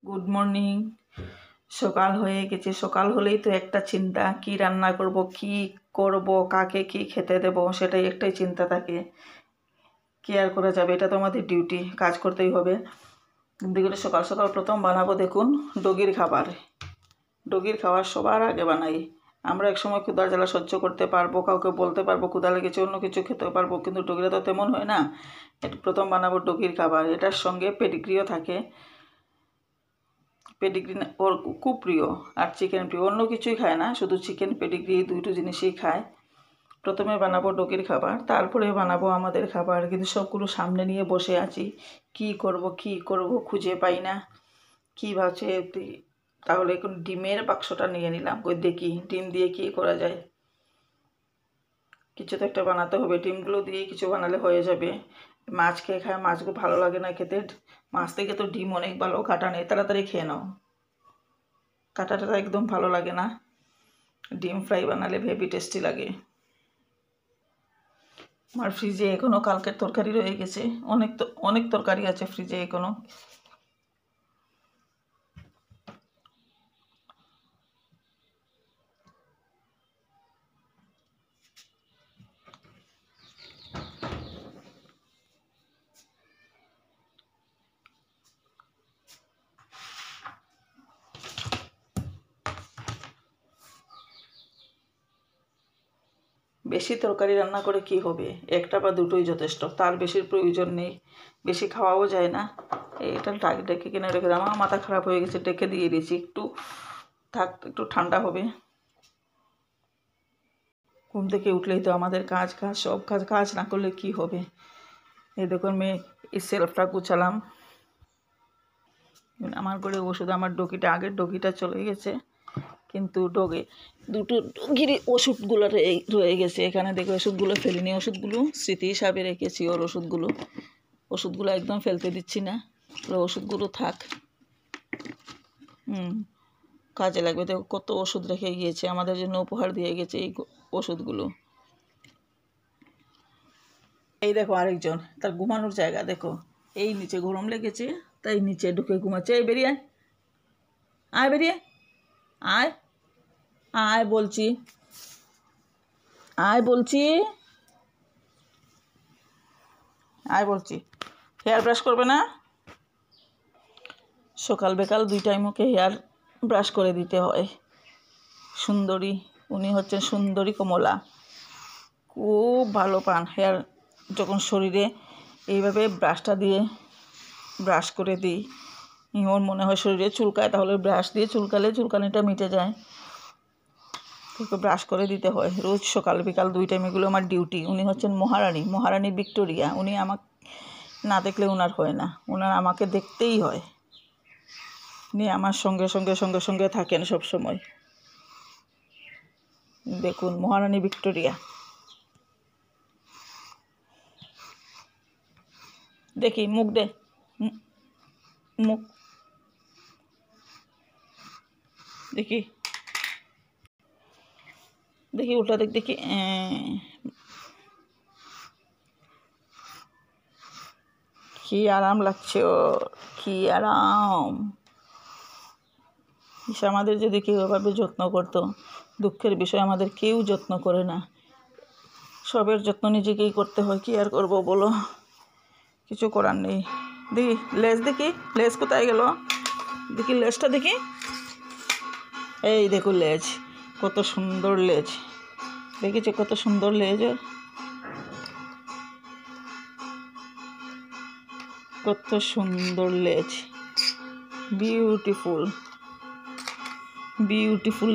Good morning. সকাল হয়ে গেছে। সকাল হলেই তো একটা চিন্তা, কি রান্না করব, কি করব, কাকে কি খেতে দেব, সেটাই একটাই চিন্তা থাকে। কি আর করা যাবে, এটা তো আমাদের ডিউটি, কাজ করতেই হবে। দিকে সকাল সকাল প্রথম বানাবো দেখুন ডগির খাবার। ডগির খাবার সবার আগে বানাই। আমরা একসময় ক্ষুধার জ্বালা সহ্য করতে পারবো, কাউকে বলতে পারবো ক্ষুধা লেগেছে, অন্য কিছু খেতে পারবো, কিন্তু ডগিরা তো তেমন হয় না। প্রথম বানাবো ডগির খাবার। এটার সঙ্গে পেডিগ্রিও থাকে। পেডিগ্রি ওর খুব প্রিয়, আর চিকেন প্রিয়। অন্য কিছুই খায় না, শুধু চিকেন পেডিগ্রি দুটো জিনিসই খায়। প্রথমে বানাবো ডগির খাবার, তারপরে বানাবো আমাদের খাবার। কিন্তু সবগুলো সামনে নিয়ে বসে আছি, কি করব খুঁজে পাই না। কি ভাবছে তাহলে এখন ডিমের বাক্সটা নিয়ে নিলাম, ওই দেখি ডিম দিয়ে কি করা যায়। কিছু তো একটা বানাতে হবে, ডিমগুলো দিয়ে কিছু বানালে হয়ে যাবে। মাছ খেয়ে খায়, মাছগুলো ভালো লাগে না খেতে। মাছ থেকে তো ডিম অনেক ভালো, কাটা নেই, তাড়াতাড়ি খেয়ে নাও। কাটাটা একদম ভালো লাগে না। ডিম ফ্রাই বানালে হেভি টেস্টি লাগে। আমার ফ্রিজে এখনও কালকের তরকারি রয়ে গেছে, অনেক তরকারি আছে ফ্রিজে এখনও। বেশি তরকারি রান্না করে কি হবে, একটা বা দুটোই যথেষ্ট, তার বেশির প্রয়োজন নেই। বেশি খাওয়াও যায় না। এটা ডেকে কিনে রেখে দিলাম, আমার মাথা খারাপ হয়ে গেছে, ডেকে দিয়ে দিয়েছি। একটু ঠান্ডা হবে। ঘুম থেকে উঠলেই তো আমাদের কাজ সব কাজ না করলে কি হবে। এই দেখুন আমি এই সেলফটা গুছালাম। আমার ঘরে ওষুধ, আমার আগের ডগিটা চলে গেছে, কিন্তু দুটো ডগির ওষুধগুলো রয়ে গেছে এখানে। দেখো ওষুধগুলো ফেলিনি, ওষুধগুলো স্মৃতি হিসাবে রেখেছি। ওর ওষুধগুলো একদম ফেলতে দিচ্ছি না, ওষুধগুলো থাক। কাজে লাগবে। দেখো কত ওষুধ রেখে গিয়েছে, আমাদের জন্য উপহার দিয়ে গেছে এই ওষুধগুলো। এই দেখো আরেকজন, তার ঘুমানোর জায়গা দেখো, এই নিচে গরম লেগেছে তাই নিচে ঢুকে ঘুমাচ্ছে। এই বেরিয়ে আয়, বেরিয়ে আয়, আয় বলছি, আয় বলছি, আয় বলছি। হেয়ার ব্রাশ করবে না? সকাল বিকাল 2 টাইম ওকে হেয়ার ব্রাশ করে দিতে হয়। সুন্দরী, উনি হচ্ছেন সুন্দরী কমলা, খুব ভালো পান হেয়ার। যখন শরীরে এইভাবে ব্রাশটা দিয়ে ব্রাশ করে দিই, ওর মনে হয় শরীরে চুলকায়, তাহলে ব্রাশ দিয়ে চুলকালে চুলকানিটা মিটে যায়। ওকে ব্রাশ করে দিতে হয় রোজ সকাল বিকাল 2 টাইম। এগুলো আমার ডিউটি। উনি হচ্ছেন মহারানী ভিক্টোরিয়া। উনি আমাকে না দেখলে ওনার হয় না, আমাকে দেখতেই হয়। উনি আমার সঙ্গে থাকেন সব সময়। দেখুন মহারানী ভিক্টোরিয়া। দেখি মুখ দে, মুখ দেখি, উল্টা দেখি। কি আরাম লাগছে ওর, কি আরাম। আমাদের যদি কেউ এভাবে যত্ন করতো। দুঃখের বিষয় আমাদের কেউ যত্ন করে না, সবের যত্ন নিজেকেই করতে হয়। কি আর করবো বলো, কিছু করার নেই। দেখি লেজ, দেখি লেজ কোথায় গেল, দেখি লেজটা দেখি। এই দেখো লেজ, কত সুন্দর লেজ, দেখেছো কত সুন্দর লেজ, কত সুন্দর লেজ। বিউটিফুল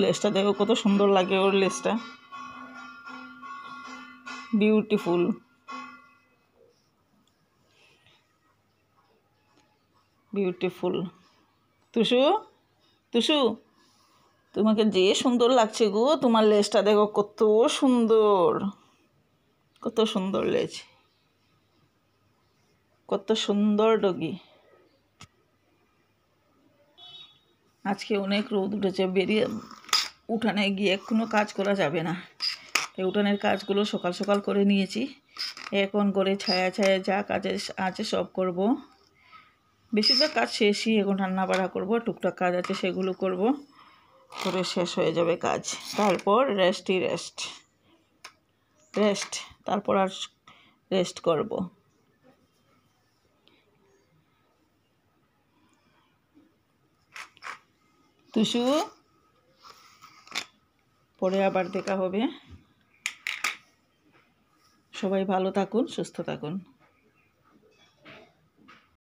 লেজটা দেখো কত সুন্দর লাগে ওর লেজটা, বিউটিফুল। তুষু, তোমাকে যে সুন্দর লাগছে গো, তোমার লেজটা দেখো কত সুন্দর লেজ, কত সুন্দর ডগি। আজকে অনেক রোদ উঠেছে, বেরিয়ে উঠানে গিয়ে কোনো কাজ করা যাবে না। এই উঠানের কাজগুলো সকাল সকাল করে নিয়েছি। এখন করে ছায়া যা কাজে আছে সব করব। বেশিরভাগ কাজ শেষই, এখন রান্না বাড়া করবো, টুকটাক কাজ আছে সেগুলো করব, করে শেষ হয়ে যাবে কাজ। তারপর রেস্ট, তারপর আর রেস্ট করব। তুষু, পরে আবার দেখা হবে। সবাই ভালো থাকুন, সুস্থ থাকুন।